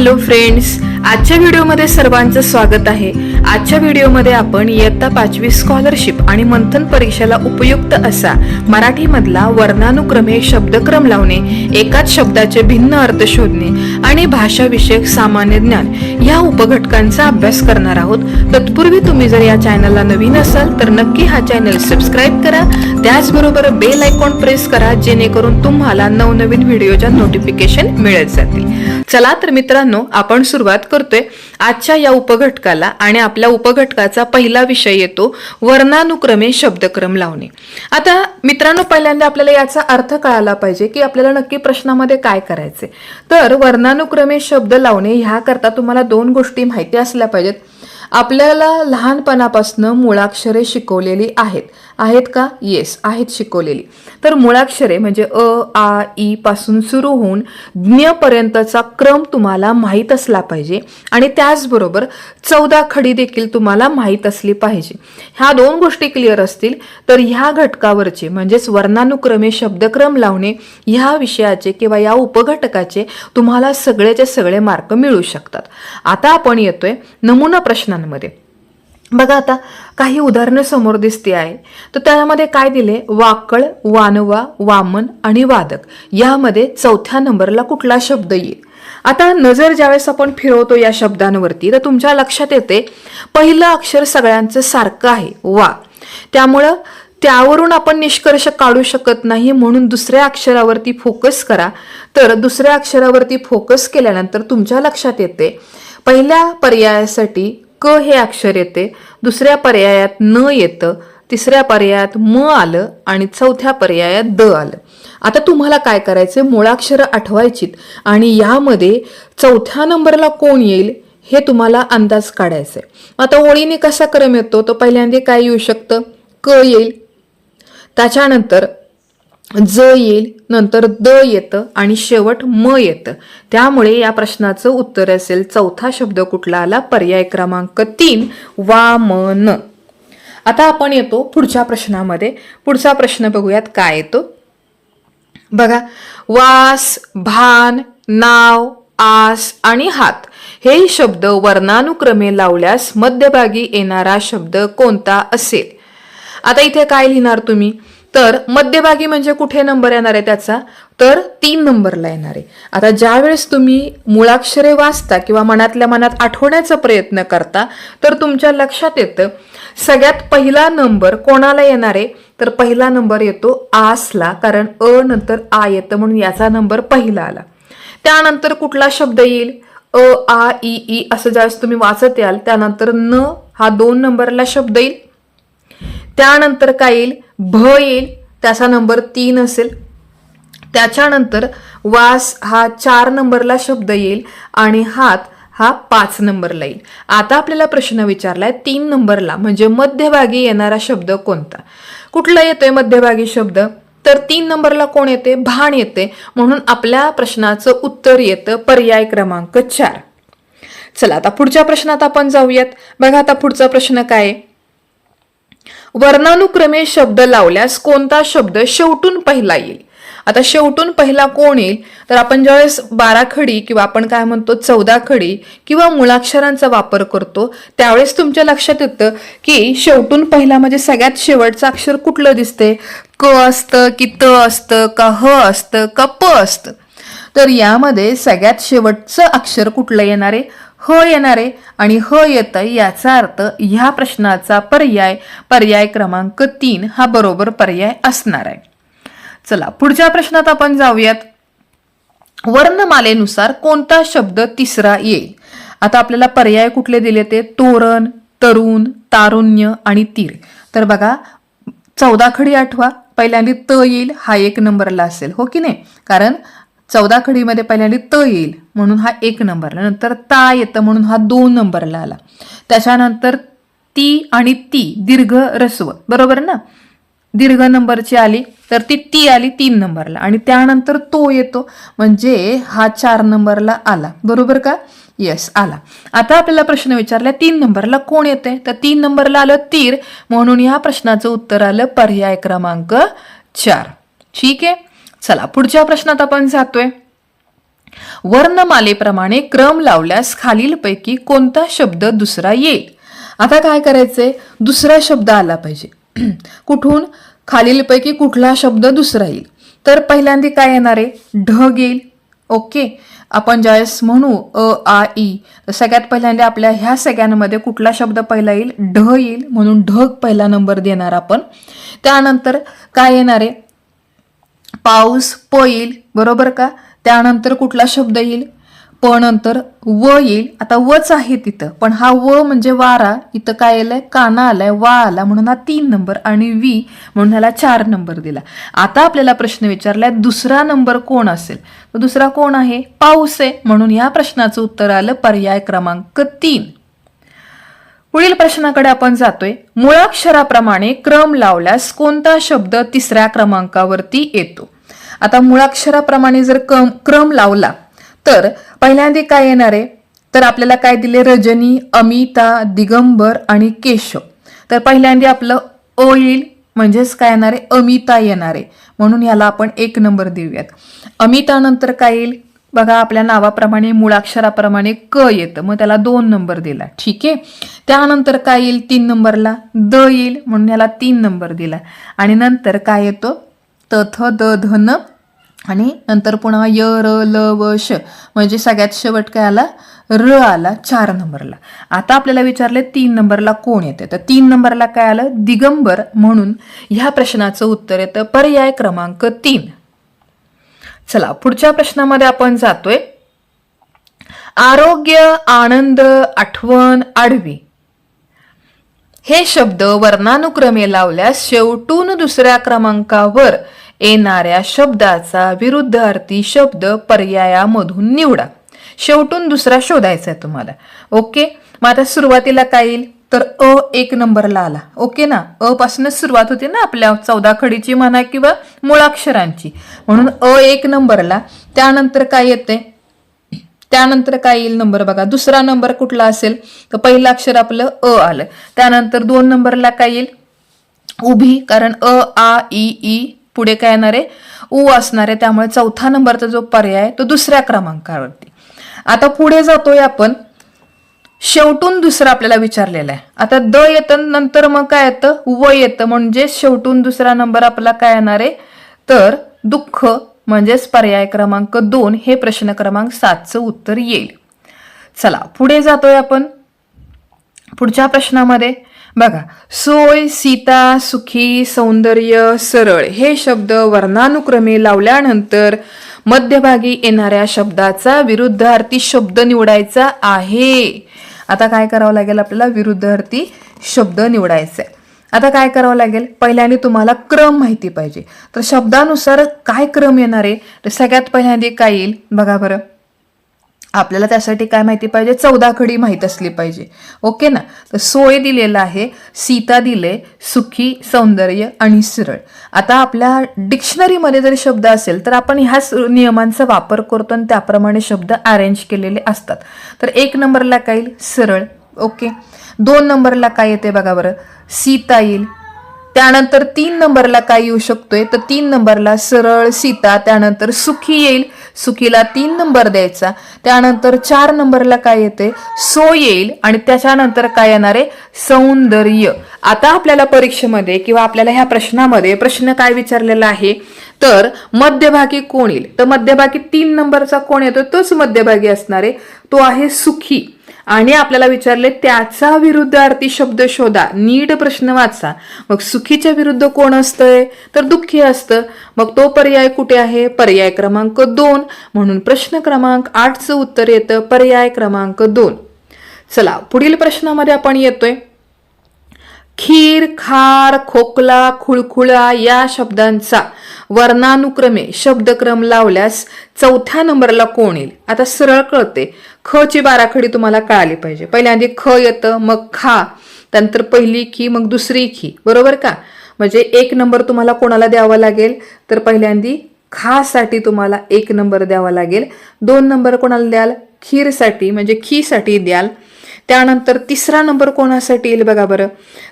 Hello friends, आजच्या व्हिडिओमध्ये सर्वांचं स्वागत आहे। आजच्या व्हिडिओमध्ये आपण इयत्ता 5वी स्कॉलरशिप आणि मंथन परीक्षेला उपयुक्त असा मराठीमधला वर्णानुक्रमे शब्दक्रम लावणे, एकाच शब्दाचे भिन्न अर्थ शोधणे आणि भाषा विषयक सामान्य ज्ञान या उपघटकांचा अभ्यास करणार आहोत। तत्पूर्वी तुम्ही जर या चॅनलला नवीन असाल तर नक्की हा चॅनल सबस्क्राइब करा, त्याचबरोबर बेल आयकॉन प्रेस करा जेणेकरून तुम्हाला नवनवीन व्हिडिओच्या नोटिफिकेशन मिळत जातील। चला तर मित्रांनो, आपण सुरुवात करतोय आजच्या या उपघटकाला आणि आपल्या उपघटकाचा पहिला विषय येतो वर्णानुक्रमे शब्दक्रम लावणे। आता मित्रांनो, पहिल्यांदा आपल्याला याचा अर्थ कळाला पाहिजे की आपल्याला नक्की प्रश्नामध्ये काय करायचे। तर वर्णानुक्रमे शब्द लावणे ह्या करता तुम्हाला दोन गोष्टी माहिती असल्या पाहिजेत। आपल्याला लहानपणापासून मुळाक्षरे शिकवलेली आहेत का? येस, आहेत शिकवलेली। तर मुळाक्षरे म्हणजे अ, आ, ई पासून सुरू होऊन ज्ञ पर्यंतचा क्रम तुम्हाला माहीत असला पाहिजे आणि त्याचबरोबर 14 खडी देखील तुम्हाला माहीत असली पाहिजे। ह्या दोन गोष्टी क्लिअर असतील तर ह्या घटकावरचे म्हणजेच वर्णानुक्रमे शब्दक्रम लावणे ह्या विषयाचे किंवा या उपघटकाचे तुम्हाला सगळेचे सगळे मार्क मिळू शकतात। आता आपण येतोय नमुना प्रश्नांमध्ये। बघा, आता काही उदाहरणं समोर दिसते आहे। तर त्यामध्ये काय दिले? वाकळ, वानवा, वामन आणि वादक यामध्ये चौथ्या नंबरला कुठला शब्द येईल? आता नजर ज्यावेळेस आपण फिरवतो या शब्दांवरती तर तुमच्या लक्षात येते पहिलं अक्षर सगळ्यांचं सारखं आहे, वा। त्यामुळं त्यावरून आपण निष्कर्ष काढू शकत नाही, म्हणून दुसऱ्या अक्षरावरती फोकस करा। तर दुसऱ्या अक्षरावरती फोकस केल्यानंतर तुमच्या लक्षात येते पहिल्या पर्यायासाठी क हे अक्षर येते, दुसऱ्या पर्यायात न येतं, तिसऱ्या पर्यायात म आलं आणि चौथ्या पर्यायात द आलं। आता तुम्हाला काय करायचं? मुळाक्षरं आठवायचीत आणि यामध्ये चौथ्या नंबरला कोण येईल हे तुम्हाला अंदाज काढायचा आहे। आता ओळीने कसा क्रम येतो? तो पहिल्यांदा काय येऊ शकतं? क येईल, त्याच्यानंतर ज येईल, नंतर द येतं आणि शेवट म येतं। त्यामुळे या प्रश्नाचं उत्तर असेल चौथा शब्द कुठला आला? पर्याय क्रमांक 3 वामन। आता आपण येतो पुढच्या प्रश्नामध्ये। पुढचा प्रश्न बघूयात काय येतो। बघा, वास, भान, नाव, आस आणि हात हे शब्द वर्णानुक्रमे लावल्यास मध्यभागी येणारा शब्द कोणता असेल? आता इथे काय लिहिणार तुम्ही? तर मध्यभागी म्हणजे कुठे नंबर येणार आहे त्याचा? तर 3 नंबरला येणार आहे। आता ज्या वेळेस तुम्ही मुळाक्षरे वाचता किंवा मनातल्या मनात आठवण्याचा प्रयत्न करता तर तुमच्या लक्षात येतं सगळ्यात पहिला नंबर कोणाला येणार आहे? तर पहिला नंबर येतो आसला, कारण अ नंतर आ येतं म्हणून याचा नंबर पहिला आला। त्यानंतर कुठला शब्द येईल? अ, आ, ई, ई असं ज्यावेळेस तुम्ही वाचत याल त्यानंतर न हा 2 नंबरला शब्द येईल। त्यानंतर काय येईल? भ येईल, त्याचा नंबर 3 असेल। त्याच्यानंतर वास हा 4 नंबरला शब्द येईल आणि हात हा 5 नंबरला येईल। आता आपल्याला प्रश्न विचारलाय 3 नंबरला म्हणजे मध्यभागी येणारा शब्द कोणता? कुठला येतोय मध्यभागी शब्द? तर 3 नंबरला कोण येते? भान येते, म्हणून आपल्या प्रश्नाचं उत्तर येतं पर्याय क्रमांक 4। चला आता पुढच्या प्रश्नात आपण जाऊयात। बघा, आता पुढचा प्रश्न काय आहे? वर्णानुक्रमे शब्द लावल्यास कोणता शब्द शेवटून पहिला येईल? आता शेवटून पहिला कोण येईल? तर आपण ज्यावेळेस 12 खडी किंवा आपण काय म्हणतो 14 खडी किंवा मुळाक्षरांचा वापर करतो त्यावेळेस तुमच्या लक्षात येतं की शेवटून पहिला म्हणजे सगळ्यात शेवटचं अक्षर कुठलं दिसते? क असतं की त असतं का ह असतं का प असतं? तर यामध्ये सगळ्यात शेवटचं अक्षर कुठलं येणार आहे? ह येणार आहे आणि ह येतं, याचा अर्थ ह्या प्रश्नाचा पर्याय क्रमांक 3 हा बरोबर पर्याय असणार आहे। चला पुढच्या प्रश्नात आपण जाऊयात। वर्णमालेनुसार कोणता शब्द तिसरा येईल? आता आपल्याला पर्याय कुठले दिले ते? तोरण, तरुण, तारुण्य आणि तीर। तर बघा, 14 खडी आठवा, पहिल्यांदा त येईल, हा 1 नंबरला असेल, हो की नाही? कारण 14 खडीमध्ये पहिल्यांदा त येईल म्हणून हा 1 नंबरला, नंतर ता येतं म्हणून हा 2 नंबरला आला। त्याच्यानंतर ती आणि ती दीर्घ रस्व, बरोबर ना? दीर्घ नंबरची आली तर ती आली 3 नंबरला आणि त्यानंतर तो येतो म्हणजे हा 4 नंबरला आला, बरोबर का? येस, आला। आता आपल्याला प्रश्न विचारला 3 नंबरला कोण येते? तर 3 नंबरला आलं तीर, म्हणून या प्रश्नाचं उत्तर आलं पर्याय क्रमांक 4। ठीक आहे, चला पुढच्या प्रश्नात आपण जातोय। वर्णमालेप्रमाणे क्रम लावल्यास खालीलपैकी कोणता शब्द दुसरा येईल? आता काय करायचंय, दुसरा शब्द आला पाहिजे. कुठून? खालीलपैकी कुठला शब्द दुसरा येईल. तर पहिल्यांदा काय येणार आहे? ढग येईल. ओके, आपण ज्यावेळेस म्हणू अ आ ई, तर सगळ्यात पहिल्यांदा आपल्या ह्या सगळ्यांमध्ये कुठला शब्द पहिला येईल? ढ येईल, म्हणून ढग पहिला नंबर देणार आपण. त्यानंतर काय येणार आहे? पाऊस, प येईल, बरोबर का? त्यानंतर कुठला शब्द येईल? प नंतर व येईल. आता वच आहे तिथं, पण हा व म्हणजे वारा, इथं काय आलंय? काना आलाय, वा आला, म्हणून हा 3 नंबर, आणि वी म्हणून ह्याला 4 नंबर दिला. आता आपल्याला प्रश्न विचारलाय दुसरा नंबर कोण असेल? तर दुसरा कोण आहे? पाऊस आहे, म्हणून या प्रश्नाचं उत्तर आलं पर्याय क्रमांक 3. पुढील प्रश्नाकडे आपण जातोय. मुळाक्षराप्रमाणे क्रम लावल्यास कोणता शब्द तिसऱ्या क्रमांकावरती येतो? आता मुळाक्षराप्रमाणे जर क्रम लावला तर पहिल्यांदा काय येणार आहे? तर आपल्याला काय दिले? रजनी, अमिता, दिगंबर आणि केशव. तर पहिल्यांदा आपलं अ येईल, म्हणजेच काय येणार आहे? अमिता येणार आहे, म्हणून ह्याला आपण 1 नंबर देऊयात. अमिता नंतर काय येईल? बघा, आपल्या नावाप्रमाणे मुळाक्षराप्रमाणे क येतं, मग त्याला 2 नंबर दिला. ठीक आहे. त्यानंतर काय येईल? 3 नंबरला द येईल, म्हणून ह्याला 3 नंबर दिला. आणि नंतर काय येतो? त थ द ध न, आणि नंतर पुन्हा य र ल व श, म्हणजे सगळ्यात शेवट काय आला? र आला 4 नंबरला. आता आपल्याला विचारले 3 नंबरला कोण येते? तर 3 नंबरला काय आलं? दिगंबर, म्हणून ह्या प्रश्नाचं उत्तर येतं पर्याय क्रमांक 3. चला, पुढच्या प्रश्नामध्ये आपण जातोय. आरोग्य, आनंद, आठवण, आडवी हे शब्द वर्णानुक्रमे लावल्यास शेवटून दुसऱ्या क्रमांकावर येणाऱ्या शब्दाचा विरुद्धार्थी शब्द पर्यायामधून निवडा. शेवटून दुसरा शोधायचा आहे तुम्हाला. ओके, मग आता सुरुवातीला काय येईल? तर अ 1 नंबरला आला. ओके ना, अ पासूनच सुरुवात होते ना आपल्या 14 खडीची म्हणा किंवा मुळाक्षरांची, म्हणून अ 1 नंबरला. त्यानंतर काय येते? त्यानंतर काय येईल नंबर? बघा, दुसरा नंबर कुठला असेल? तर पहिलं अक्षर आपलं अ आलं. त्यानंतर 2 नंबरला काय येईल? उभी, कारण अ आ ई ई पुढे काय येणार आहे? उ असणार आहे, त्यामुळे चौथा नंबरचा जो पर्याय आहे तो दुसऱ्या क्रमांकावरती. आता पुढे जातोय आपण. शेवटून दुसरा आपल्याला विचारलेला आहे. आता द येतं, नंतर मग काय येतं? व येतं, म्हणजे शेवटून दुसरा नंबर आपला काय येणार आहे? तर दुःख, म्हणजेच पर्याय क्रमांक 2 हे प्रश्न क्रमांक 7चं उत्तर येईल. चला, पुढे जातोय आपण. पुढच्या प्रश्नामध्ये बघा, सोय, सीता, सुखी, सौंदर्य, सरळ हे शब्द वर्णानुक्रमे लावल्यानंतर मध्यभागी येणाऱ्या शब्दाचा विरुद्धार्थी शब्द निवडायचा आहे. आता काय करावं लागेल? आपल्याला विरुद्धार्थी शब्द निवडायचा आहे. आता काय करावं लागेल? पहिल्यांदा तुम्हाला क्रम माहिती पाहिजे. तर शब्दानुसार काय क्रम येणार आहे? तर सगळ्यात पहिल्यांदा काय येईल? बघा बरं, आपल्याला त्यासाठी काय माहिती पाहिजे? 14 खडी माहित असली पाहिजे. ओके ना, तर सोय दिलेला आहे, सीता दिले, सुखी, सौंदर्य आणि सरळ. आता आपल्या डिक्शनरीमध्ये जर शब्द असेल तर आपण ह्याच नियमांचा वापर करतो आणि त्याप्रमाणे शब्द अरेंज केलेले असतात. तर 1 नंबरला काय येईल? सरळ. ओके. 2 नंबरला काय येते? बघा बरं, सीता येईल. त्यानंतर 3 नंबरला काय येऊ शकतोय? तर 3 नंबरला सरळ, सीता. त्यानंतर सुखी येईल, सुखीला 3 नंबर द्यायचा. त्यानंतर 4 नंबरला काय येते? सो येईल, आणि त्याच्यानंतर काय येणार आहे? सौंदर्य. आता आपल्याला परीक्षेमध्ये किंवा आपल्याला ह्या प्रश्नामध्ये प्रश्न काय विचारलेला आहे? तर मध्यभागी कोण येईल? तर मध्यभागी 3 नंबरचा कोण येतो? तोच मध्यभागी असणार आहे, तो आहे सुखी. आणि आपल्याला विचारले त्याचा विरुद्धार्थी शब्द शोधा. नीट प्रश्न वाचा. मग सुखीच्या विरुद्ध कोण असतंय? तर दुःखी असतं. मग तो पर्याय कुठे आहे? पर्याय क्रमांक 2. म्हणून प्रश्न क्रमांक 8चं उत्तर येतं पर्याय क्रमांक 2. चला, पुढील प्रश्नामध्ये आपण येतोय. खीर, खार, खोकला, खुळखुळा या शब्दांचा वर्णानुक्रमे शब्दक्रम लावल्यास 4थ्या नंबरला कोण येईल? आता सरळ कळते. ख ची बाराखडी तुम्हाला कळाली पाहिजे. पहिल्यांदा ख येतं, मग खा, त्यानंतर पहिली खी, मग दुसरी खी, बरोबर का? म्हणजे 1 नंबर तुम्हाला कोणाला द्यावा लागेल? तर पहिल्यांदा खा साठी तुम्हाला 1 नंबर द्यावा लागेल. 2 नंबर कोणाला द्याल? खीरसाठी, म्हणजे खी साठी द्याल. त्यानंतर 3रा नंबर कोणासाठी येईल? बघा बरं,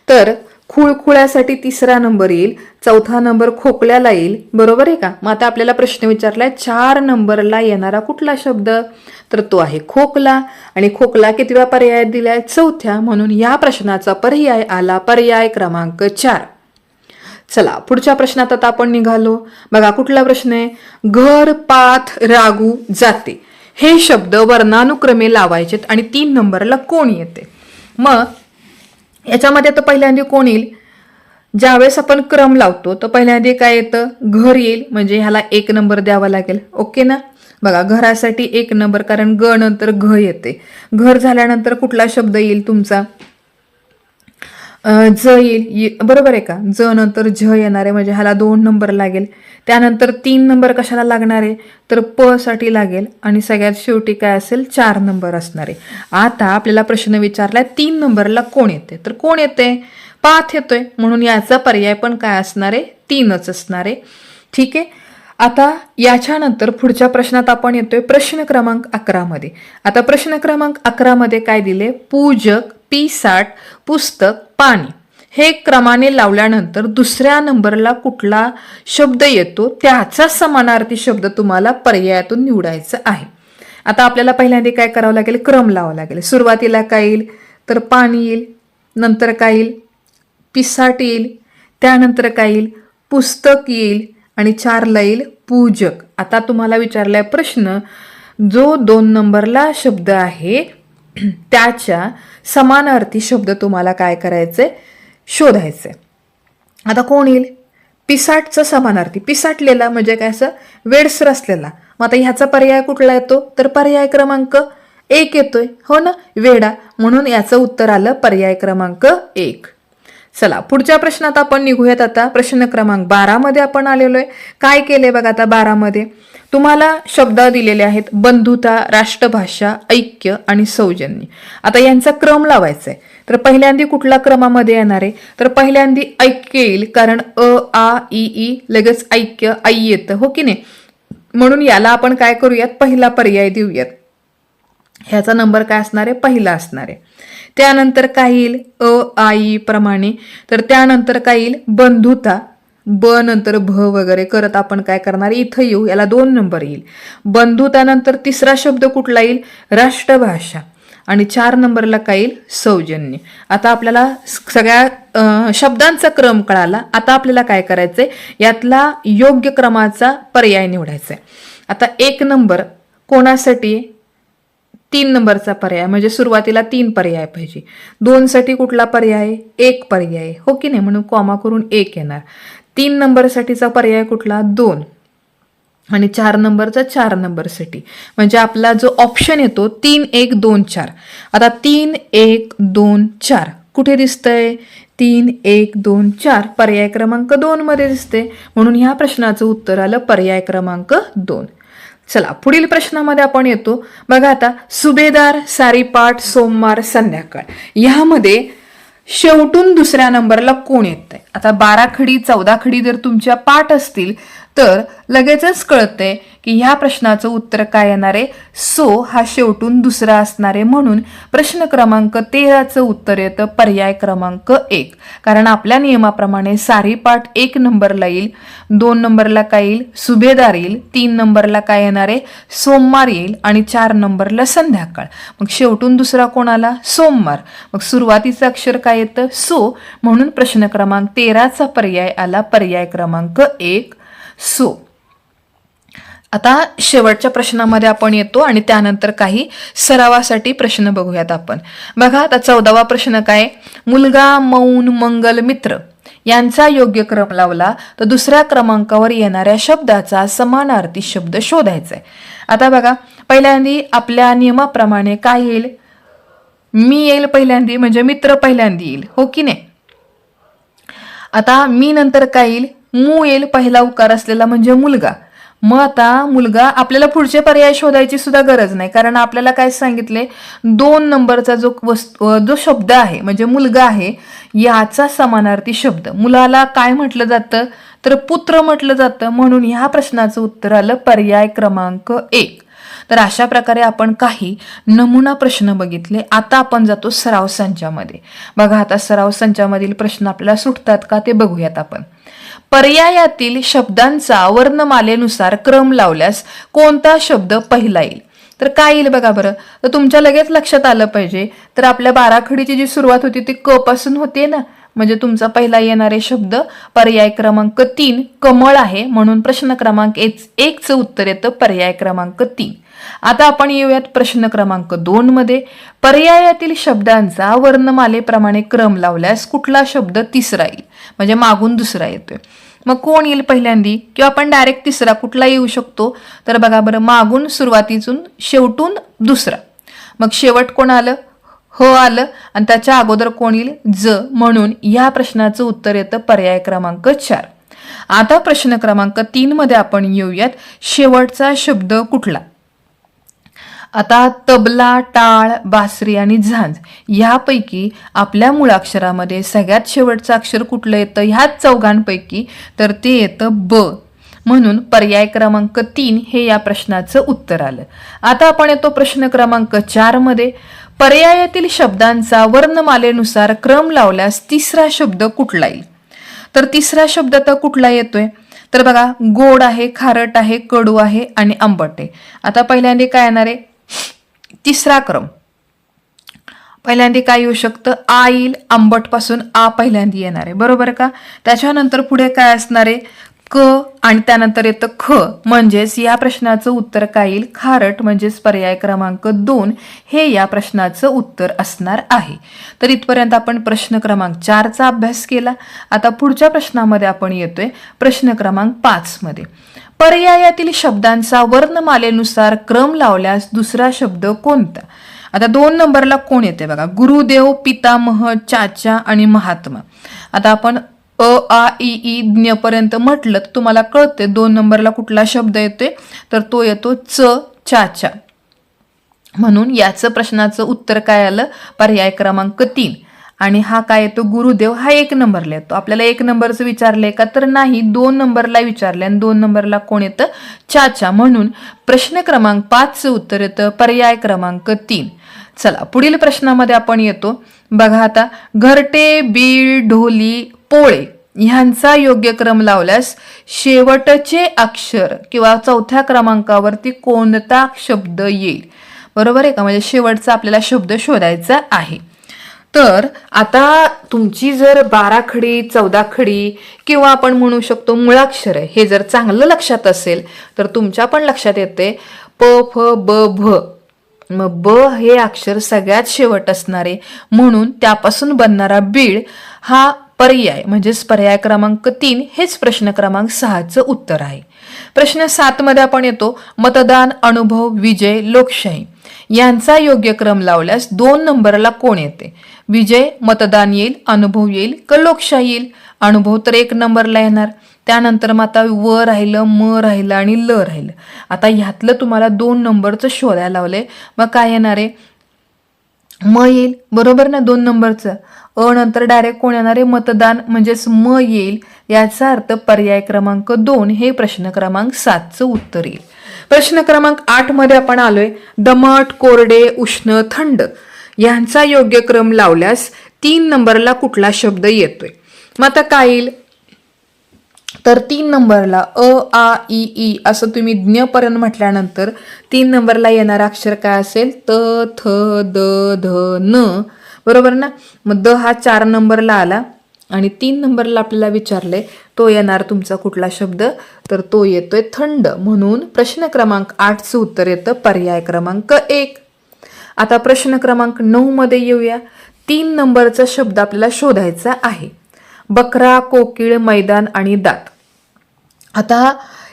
तर खुळखुळ्यासाठी 3रा नंबर येईल, 4था नंबर खोकल्याला येईल, बरोबर आहे का? मग आता आपल्याला प्रश्न विचारलाय 4 नंबरला येणारा कुठला शब्द, तर तो आहे खोकला. आणि खोकला कितव्या पर्यायात दिलाय, 4थ्या. म्हणून या प्रश्नाचा पर्याय आला पर्याय क्रमांक 4. चला पुढच्या प्रश्नात आता आपण निघालो. बघा कुठला प्रश्न आहे, घर पाथ रागू जाते हे शब्द वर्णानुक्रमे लावायचेत आणि 3 नंबरला कोण येते. मग याच्यामध्ये तर पहिल्यांदा कोण येईल, ज्यावेळेस आपण क्रम लावतो तर पहिल्यांदा काय येतं, घर येईल, म्हणजे ह्याला 1 नंबर द्यावा लागेल. ओके ना. बघा घरासाठी 1 नंबर, कारण ग नंतर घ येते. घर झाल्यानंतर कुठला शब्द येईल तुमचा, ज येईल, बरोबर आहे का? ज नंतर झ येणार आहे, म्हणजे ह्याला 2 नंबर लागेल. त्यानंतर 3 नंबर कशाला लागणार आहे, तर प साठी लागेल. आणि सगळ्यात शेवटी काय असेल, 4 नंबर असणार आहे. आता आपल्याला प्रश्न विचारलाय 3 नंबरला कोण येते, तर कोण येते, पाथ येतोय. म्हणून याचा पर्याय पण काय असणार आहे, 3च असणार आहे. ठीक आहे. आता याच्यानंतर पुढच्या प्रश्नात आपण येतोय प्रश्न क्रमांक 11 मध्ये. आता प्रश्न क्रमांक 11 मध्ये काय दिले, पूजक, P60, पुस्तक, पाणी हे क्रमाने लावल्यानंतर 2ऱ्या नंबरला कुठला शब्द येतो त्याचा समानार्थी शब्द तुम्हाला पर्यायातून निवडायचा आहे. आता आपल्याला पहिल्यांदा काय करावं लागेल, क्रम लावावा लागेल. सुरुवातीला काय येईल, तर पाणी येईल, नंतर काय येईल, P60 येईल, त्यानंतर काय येईल, पुस्तक येईल, आणि 4ला येईल पूजक. आता तुम्हाला विचारलाय प्रश्न, जो 2 नंबरला शब्द आहे त्याच्या समानार्थी शब्द तुम्हाला काय करायचंय, शोधायचंय. आता कोण येईल, P60चा समानार्थी, पिसाटलेला म्हणजे काय, असं वेडसर असलेला. मग आता ह्याचा पर्याय कुठला येतो, तर पर्याय क्रमांक 1 येतोय, हो ना, वेडा. म्हणून याचं उत्तर आलं पर्याय क्रमांक 1. चला पुढच्या प्रश्नात आपण निघूयात. आता प्रश्न क्रमांक 12 मध्ये आपण आलेलो आहे. काय केले बघा, आता 12 मध्ये तुम्हाला शब्द दिलेले आहेत, बंधुता, राष्ट्रभाषा, ऐक्य आणि सौजन्य. आता यांचा क्रम लावायचा आहे. तर पहिल्यांदा कुठला क्रमामध्ये येणार आहे, तर पहिल्यांदा ऐक्य येईल, कारण अ आ इ ई लगेच ऐक्य आई येतं, हो की नाही. म्हणून याला आपण काय करूयात, पहिला पर्याय देऊयात. ह्याचा नंबर काय असणार आहे, पहिला असणार आहे. त्यानंतर काय येईल, अ आई प्रमाणे. तर त्यानंतर काय येईल, बंधुता, ब नंतर भ वगैरे करत आपण काय करणार, इथं येऊ, याला 2 नंबर येईल. बंधुतानंतर 3रा शब्द कुठला येईल, राष्ट्रभाषा. आणि 4 नंबरला काय येईल, सौजन्य. आता आपल्याला सगळ्या शब्दांचा क्रम कळाला. आता आपल्याला काय करायचंय, यातला योग्य क्रमाचा पर्याय निवडायचा आहे. आता 1 नंबर कोणासाठी, 3 नंबरचा पर्याय, म्हणजे सुरुवातीला 3 पर्याय पाहिजे. 2 साठी कुठला पर्याय, 1 पर्याय, हो की नाही, म्हणून कॉमा करून 1 येणार. 3 नंबरसाठीचा पर्याय कुठला, 2. आणि 4 नंबरचा 4 नंबरसाठी, म्हणजे आपला जो ऑप्शन येतो 3 1 2 4. आता 3 1 2 4 कुठे दिसतंय, 3 1 2 4 पर्याय क्रमांक 2 मध्ये दिसते. म्हणून ह्या प्रश्नाचं उत्तर आलं पर्याय क्रमांक 2. चला पुढील प्रश्नामध्ये आपण येतो. बघा आता, सुभेदार, सारीपाट, सोमवार, संध्याकाळ यामध्ये शेवटून 2ऱ्या नंबरला कोण येतंय. आता 12 खडी 14 खडी जर तुमच्या पाठ असतील तर लगेचच कळतंय की ह्या प्रश्नाचं उत्तर काय येणार आहे, सो हा शेवटून 2रा असणार आहे. म्हणून प्रश्न क्रमांक 13चं उत्तर येतं पर्याय क्रमांक 1. कारण आपल्या नियमाप्रमाणे सारीपाठ 1 नंबरला येईल, 2 नंबरला काय येईल, सुभेदार येईल, 3 नंबरला काय येणार आहे, सोमवार येईल, आणि 4 नंबरला संध्याकाळ. मग शेवटून 2रा कोणाला, सोमवार. मग सुरुवातीचं अक्षर काय येतं, सो. म्हणून प्रश्न क्रमांक 13चा पर्याय आला पर्याय क्रमांक 1, सो. आता शेवटच्या प्रश्नामध्ये आपण येतो आणि त्यानंतर काही सरावासाठी प्रश्न बघूयात आपण. बघा आता 14वा प्रश्न काय, मुलगा, मौन, मंगल, मित्र यांचा योग्य क्रम लावला तर 2ऱ्या क्रमांकावर येणाऱ्या शब्दाचा समानार्थी शब्द शोधायचा आहे. आता बघा पहिल्यांदा आपल्या नियमाप्रमाणे काय येईल, मी येईल पहिल्यांदा, म्हणजे मित्र पहिल्यांदा येईल, हो की नाही. आता मी नंतर काय येईल, मू येईल, पहिला उकार असलेला म्हणजे मुलगा. मग आता मुलगा, आपल्याला पुढचे पर्याय शोधायची सुद्धा गरज नाही, कारण आपल्याला काय सांगितले, 2 नंबरचा जो शब्द आहे म्हणजे मुलगा आहे याचा समानार्थी शब्द. मुलाला काय म्हटलं जातं, तर पुत्र म्हटलं जातं. म्हणून ह्या प्रश्नाचं उत्तर आलं पर्याय क्रमांक 1. तर अशा प्रकारे आपण काही नमुना प्रश्न बघितले. आता आपण जातो सराव संचामध्ये. बघा आता सराव संचामधील प्रश्न आपल्याला सुटतात का ते बघूयात आपण. पर्यायातील शब्दांचा वर्णमालेनुसार क्रम लावल्यास कोणता शब्द पहिला येईल? तर काय येईल बघा बरं. तर तुमच्या लगेच लक्षात आलं पाहिजे. तर आपल्या बाराखडीची जी सुरुवात होती ती क पासून होते ना, म्हणजे तुमचा पहिला येणारे शब्द पर्याय क्रमांक 3 कमळ आहे, म्हणून प्रश्न क्रमांक 1चं उत्तर येतं पर्याय क्रमांक 3. आता आपण येऊयात प्रश्न क्रमांक 2 मध्ये. पर्यायातील शब्दांचा वर्णमालेप्रमाणे क्रम लावल्यास कुठला शब्द तिसरा येईल? म्हणजे मागून दुसरा येतोय. मग कोण येईल पहिल्यांदी, किंवा आपण डायरेक्ट तिसरा कुठला येऊ शकतो? तर बघा बरं, मागून सुरुवातीतून शेवटून दुसरा. मग शेवट कोण आलं? ह आलं, आणि त्याच्या अगोदर कोण येईल? ज. म्हणून या प्रश्नाचं उत्तर येतं पर्याय क्रमांक 4. आता प्रश्न क्रमांक 3 मध्ये आपण येऊयात. शेवटचा शब्द कुठला? आता तबला, टाळ, बासरी आणि झांज यापैकी आपल्या मुळाक्षरामध्ये सगळ्यात शेवटचं अक्षर कुठलं येतं ह्याच चौघांपैकी? तर ते येतं ब. म्हणून पर्याय क्रमांक 3 हे या प्रश्नाचं उत्तर आलं. आता आपण येतो प्रश्न क्रमांक 4 मध्ये. पर्यायातील शब्दांचा वर्णमालेनुसार क्रम लावल्यास तिसरा शब्द कुठला येईल? तर तिसरा शब्द तर कुठला येतोय? तर बघा, गोड आहे, खारट आहे, कडू आहे आणि आंबट आहे. आता पहिल्यांदा काय येणार आहे? तिसरा क्रम पहिल्यांदा काय येऊ शकतं? आ येईल. आंबट पासून आ पहिल्यांदा येणार आहे, बरोबर का? त्याच्यानंतर पुढे काय असणार आहे? क, आणि त्यानंतर येतं ख. म्हणजेच या प्रश्नाचं उत्तर काय येईल? खारट. म्हणजेच पर्याय क्रमांक 2 हे या प्रश्नाचं उत्तर असणार आहे. तर इथपर्यंत आपण प्रश्न क्रमांक 4चा अभ्यास केला. आता पुढच्या प्रश्नामध्ये आपण येतोय प्रश्न क्रमांक 5 मध्ये. पर्यायातील शब्दांचा वर्णमालेनुसार क्रम लावल्यास दुसरा शब्द कोणता? आता 2 नंबरला कोण येते बघा? गुरुदेव, पितामह, चाचा आणि महात्मा. आता आपण अ, आ, इ, ई, ज्ञ पर्यंत म्हटलं तर तुम्हाला कळते 2 नंबरला कुठला शब्द येतोय? तर तो येतो च, चाचा. म्हणून याचं प्रश्नाचं उत्तर काय आलं? पर्याय क्रमांक 3. आणि हा काय येतो? गुरुदेव हा 1 नंबरला येतो. आपल्याला 1 नंबरचं विचारलंय का? तर नाही, 2 नंबरला विचारलंय, आणि 2 नंबरला कोण येतं? चाचा. म्हणून प्रश्न क्रमांक 5चं उत्तर येतं पर्याय क्रमांक 3. चला पुढील प्रश्नामध्ये आपण येतो. बघा आता, घरटे, बीळ, ढोली, पोळे ह्यांचा योग्य क्रम लावल्यास शेवटचे अक्षर किंवा 4थ्या क्रमांकावरती कोणता शब्द येईल? बरोबर आहे का? म्हणजे शेवटचा आपल्याला शब्द शोधायचा आहे. तर आता तुमची जर 12 खडी, 14 खडी किंवा आपण म्हणू शकतो मुळाक्षर हे जर चांगलं लक्षात असेल तर तुमच्या पण लक्षात येते प, फ, ब, भ. मग ब हे अक्षर सगळ्यात शेवट असणारे, म्हणून त्यापासून बनणारा बीळ हा पर्याय म्हणजेच पर्याय क्रमांक 3 हेच प्रश्न क्रमांक 6चं उत्तर आहे. प्रश्न 7 मध्ये आपण येतो. मतदान, अनुभव, विजय, लोकशाही यांचा योग्य क्रम लावल्यास 2 नंबरला कोण येते? विजय, मतदान येईल, अनुभव येईल का लोकशाही येईल? अनुभव तर 1 नंबरला येणार. त्यानंतर मग आता व राहिलं, म राहिलं आणि ल राहिलं. आता ह्यातलं तुम्हाला 2 नंबरचं शोधायला लावलंय. मग काय येणार आहे? म येईल, बरोबर ना? 2 नंबरचं. अ नंतर डायरेक्ट कोण येणार आहे? मतदान. म्हणजेच म येईल. याचा अर्थ पर्याय क्रमांक 2 हे प्रश्न क्रमांक 7चं उत्तर येईल. प्रश्न क्रमांक 8 मध्ये आपण आलोय. दमट, कोरडे, उष्ण, थंड यांचा योग्य क्रम लावल्यास 3 नंबरला कुठला शब्द येतोय? मग आता काय येईल? तर 3 नंबरला अ, आ, इ, ई असं तुम्ही ज्ञ पर्यंत म्हटल्यानंतर 3 नंबरला येणारं अक्षर काय असेल? त, थ, द, ध, न. बरोबर ना? मग द हा 4 नंबरला आला, आणि 3 नंबरला आपल्याला विचारले तो येणार तुमचा कुठला शब्द? तर तो येतोय थंड. म्हणून प्रश्न क्रमांक 8चं उत्तर येतं पर्याय क्रमांक 1. आता प्रश्न क्रमांक 9 मध्ये येऊया. 3 नंबरचा शब्द आपल्याला शोधायचा आहे. बकरा, कोकिळ, मैदान आणि दात. आता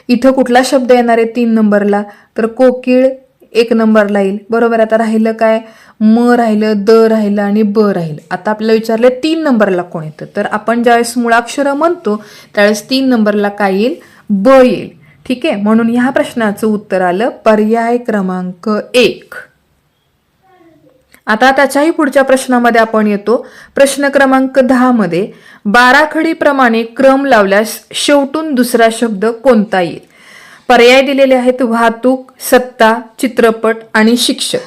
इथं कुठला शब्द येणार आहे 3 नंबरला? तर कोकिळ 1 नंबरला येईल, बरोबर. आता राहिलं काय? म राहिलं, द राहिलं आणि ब राहिलं. आता आपल्याला विचारलं 3 नंबरला कोण येतं? तर आपण ज्यावेळेस मुळाक्षर म्हणतो त्यावेळेस 3 नंबरला काय येईल? ब येईल. ठीक आहे. म्हणून ह्या प्रश्नाचं उत्तर आलं पर्याय क्रमांक 1. आता त्याच्याही पुढच्या प्रश्नामध्ये आपण येतो. प्रश्न क्रमांक 10 मध्ये 12 खडीप्रमाणे क्रम लावल्यास शेवटून दुसरा शब्द कोणता येईल? पर्याय दिलेले आहेत वाहतूक, सत्ता, चित्रपट आणि शिक्षक.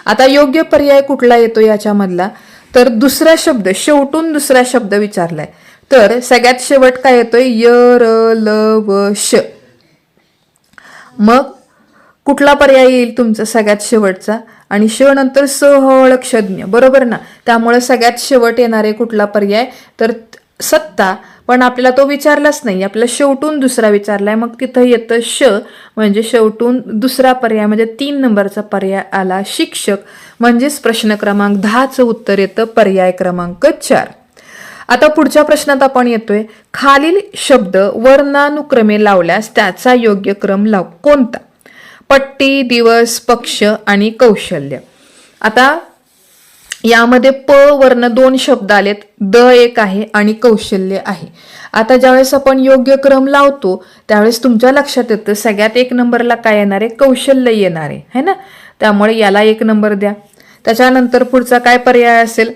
आता योग्य पर्याय कुठला येतो याच्यामधला, तर दुसरा शब्द, शेवटून दुसरा शब्द विचारलाय. तर सगळ्यात शेवट काय येतोय, य र ल व श. मग कुठला पर्याय येईल तुमचा सगळ्यात शेवटचा, आणि श नंतर स ह क्षज्ञ, बरोबर ना. त्यामुळे सगळ्यात शेवट येणारे कुठला पर्याय, तर सत्ता. पण आपल्याला तो विचारलाच नाही, आपल्याला शेवटून दुसरा विचारलाय. मग तिथं येतं श, म्हणजे शेवटून दुसरा पर्याय म्हणजे 3 नंबरचा पर्याय आला शिक्षक. म्हणजेच प्रश्न क्रमांक 10चं उत्तर येतं पर्याय क्रमांक 4. आता पुढच्या प्रश्नात आपण येतोय, खालील शब्द वर्णानुक्रमे लावल्यास त्याचा योग्य क्रम कोणता. पट्टी, दिवस, पक्ष आणि कौशल्य. आता यामध्ये प वर्ण 2 शब्द आलेत, द एक आहे आणि कौशल्य आहे. आता ज्यावेळेस आपण योग्य क्रम लावतो त्यावेळेस तुमच्या लक्षात येतं सगळ्यात 1 नंबरला काय येणार आहे, कौशल्य येणार आहे, है ना. त्यामुळे याला 1 नंबर द्या. त्याच्यानंतर पुढचा काय पर्याय असेल,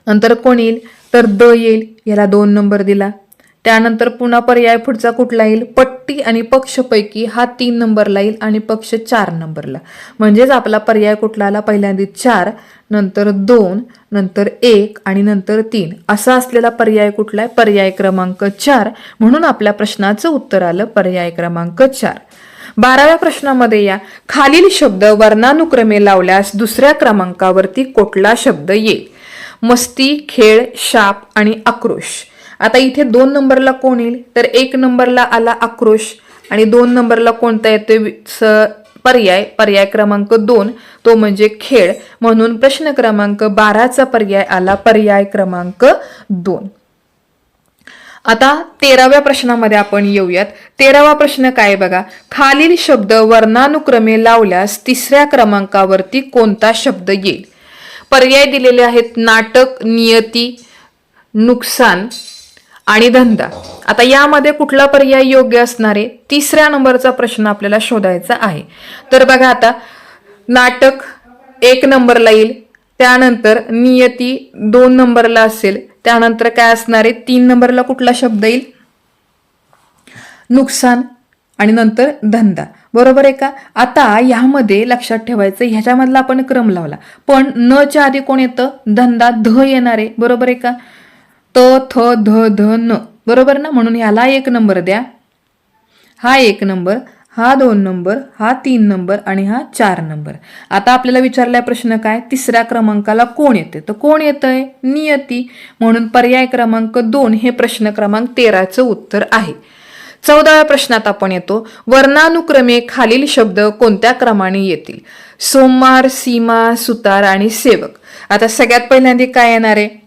नंतर कोण येईल, तर द येईल, याला 2 नंबर दिला. त्यानंतर पुन्हा पर्याय पुढचा कुठला येईल, पट्टी आणि पक्षपैकी हा 3 नंबरला येईल आणि पक्ष 4 नंबरला. म्हणजेच आपला पर्याय कुठला आला, पहिल्यांदा 4, नंतर 2, नंतर 1 आणि नंतर 3 असा असलेला पर्याय कुठला आहे, पर्याय क्रमांक 4. म्हणून आपल्या प्रश्नाचं उत्तर आलं पर्याय क्रमांक 4. 12व्या प्रश्नामध्ये या खालील शब्द वर्णानुक्रमे लावल्यास दुसऱ्या क्रमांकावरती कुठला शब्द येईल. मस्ती, खेळ, शाप आणि आक्रोश. आता इथे 2 नंबरला कोण येईल, तर 1 नंबरला आला आक्रोश आणि 2 नंबरला कोणता येतोय पर्याय क्रमांक 2, तो म्हणजे खेळ. म्हणून प्रश्न क्रमांक 12चा पर्याय आला पर्याय क्रमांक 2. आता 13व्या प्रश्नामध्ये आपण येऊयात. 13वा प्रश्न काय बघा, खालील शब्द वर्णानुक्रमे लावल्यास तिसऱ्या क्रमांकावरती कोणता शब्द येईल. पर्याय दिलेले आहेत नाटक, नियती, नुकसान आणि धंदा. आता यामध्ये कुठला पर्याय योग्य असणार आहे, 3ऱ्या नंबरचा प्रश्न आपल्याला शोधायचा आहे. तर बघा आता नाटक 1 नंबरला येईल, त्यानंतर नियती 2 नंबरला असेल, त्यानंतर काय असणार आहे 3 नंबरला कुठला शब्द येईल, नुकसान आणि नंतर धंदा, बरोबर आहे का. आता ह्यामध्ये लक्षात ठेवायचं, ह्याच्यामधला आपण क्रम लावला, पण न च्या आधी कोण येतं, धंदा, ध येणार आहे, बरोबर आहे का. त थ ध ध न, बरोबर ना. म्हणून ह्याला 1 नंबर द्या, हा 1 नंबर, हा 2 नंबर, हा 3 नंबर आणि हा 4 नंबर. आता आपल्याला विचारलाय प्रश्न काय, 3ऱ्या क्रमांकाला कोण येते, तर कोण येतंय, नियती. म्हणून पर्याय क्रमांक 2 हे प्रश्न क्रमांक 13चं उत्तर आहे. 14व्या प्रश्नात आपण येतो, वर्णानुक्रमे खालील शब्द कोणत्या क्रमाने येतील. सोमवार, सीमा, सुतार आणि सेवक. आता सगळ्यात पहिल्यांदा काय येणार आहे,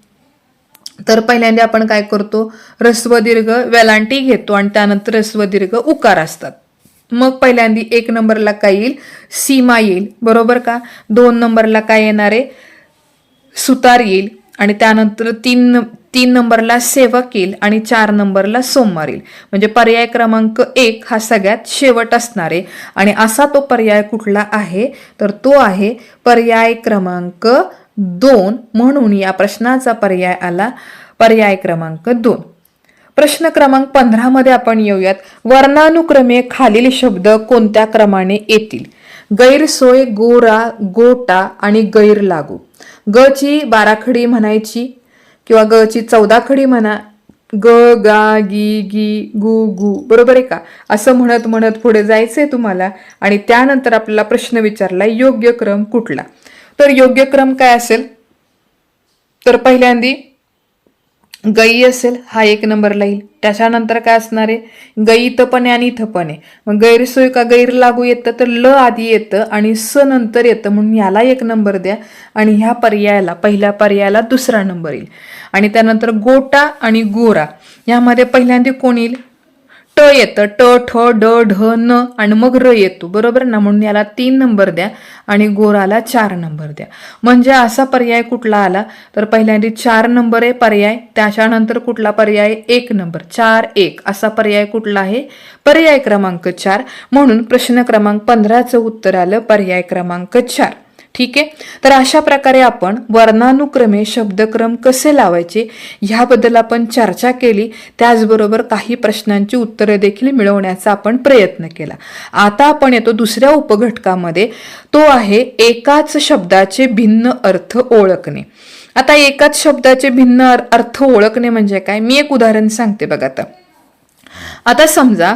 तर पहिल्यांदा आपण काय करतो, ऱ्हस्व दीर्घ वेलांटी घेतो आणि त्यानंतर ऱ्हस्व दीर्घ उकार असतात. मग पहिल्यांदा 1 नंबरला काय येईल, सीमा येईल, बरोबर का. 2 नंबरला काय येणार आहे, सुतार येईल आणि त्यानंतर 3 नंबरला सेवक येईल आणि 4 नंबरला सोमवार येईल. म्हणजे पर्याय क्रमांक 1 हा सगळ्यात शेवट असणार आहे. आणि असा तो पर्याय कुठला आहे, तर तो आहे पर्याय क्रमांक 2. म्हणून या प्रश्नाचा पर्याय आला पर्याय क्रमांक 2. प्रश्न क्रमांक 15 मध्ये आपण येऊयात, वर्णानुक्रमे खालील शब्द कोणत्या क्रमाने येतील. गैरसोय, गोरा, गोटा आणि गैर लागू. ग ची 12 खडी म्हणायची किंवा ग ची 14 खडी म्हणा, ग, गा, गी, गी, गु, गु, बरोबर आहे का. असं म्हणत म्हणत पुढे जायचंय तुम्हाला. आणि त्यानंतर आपल्याला प्रश्न विचारलाय योग्य क्रम कुठला. तर योग्य क्रम काय असेल, तर पहिल्यांदी गई असेल, हा 1 नंबरला येईल. त्याच्यानंतर काय असणार आहे, गई इथं पण आहे आणि इथं पण आहे. मग गैरसोय का गैर लागू येतं, तर ल आधी येतं आणि स नंतर येतं, म्हणून याला 1 नंबर द्या. आणि ह्या पर्यायाला, पहिल्या पर्यायाला 2रा नंबर येईल. आणि त्यानंतर गोटा आणि गोरा, यामध्ये पहिल्यांदा कोण येईल, ट येतं, ट ठ ड ढ न आणि मग र येतो, बरोबर ना. म्हणून याला 3 नंबर द्या आणि गोराला 4 नंबर द्या. म्हणजे असा पर्याय कुठला आला, तर पहिल्यांदा 4 नंबर आहे पर्याय, त्याच्यानंतर कुठला पर्याय, 1 नंबर, 4 1 असा पर्याय कुठला आहे, पर्याय क्रमांक 4. म्हणून प्रश्न क्रमांक 15चं उत्तर आलं पर्याय क्रमांक 4. ठीक आहे. तर अशा प्रकारे आपण वर्णानुक्रमे शब्दक्रम कसे लावायचे ह्याबद्दल आपण चर्चा केली. त्याचबरोबर काही प्रश्नांची उत्तरे देखील मिळवण्याचा आपण प्रयत्न केला. आता आपण येतो दुसऱ्या उपघटकामध्ये, तो आहे एकाच शब्दाचे भिन्न अर्थ ओळखणे. आता एकाच शब्दाचे भिन्न अर्थ ओळखणे म्हणजे काय, मी एक उदाहरण सांगते बघा. आता समजा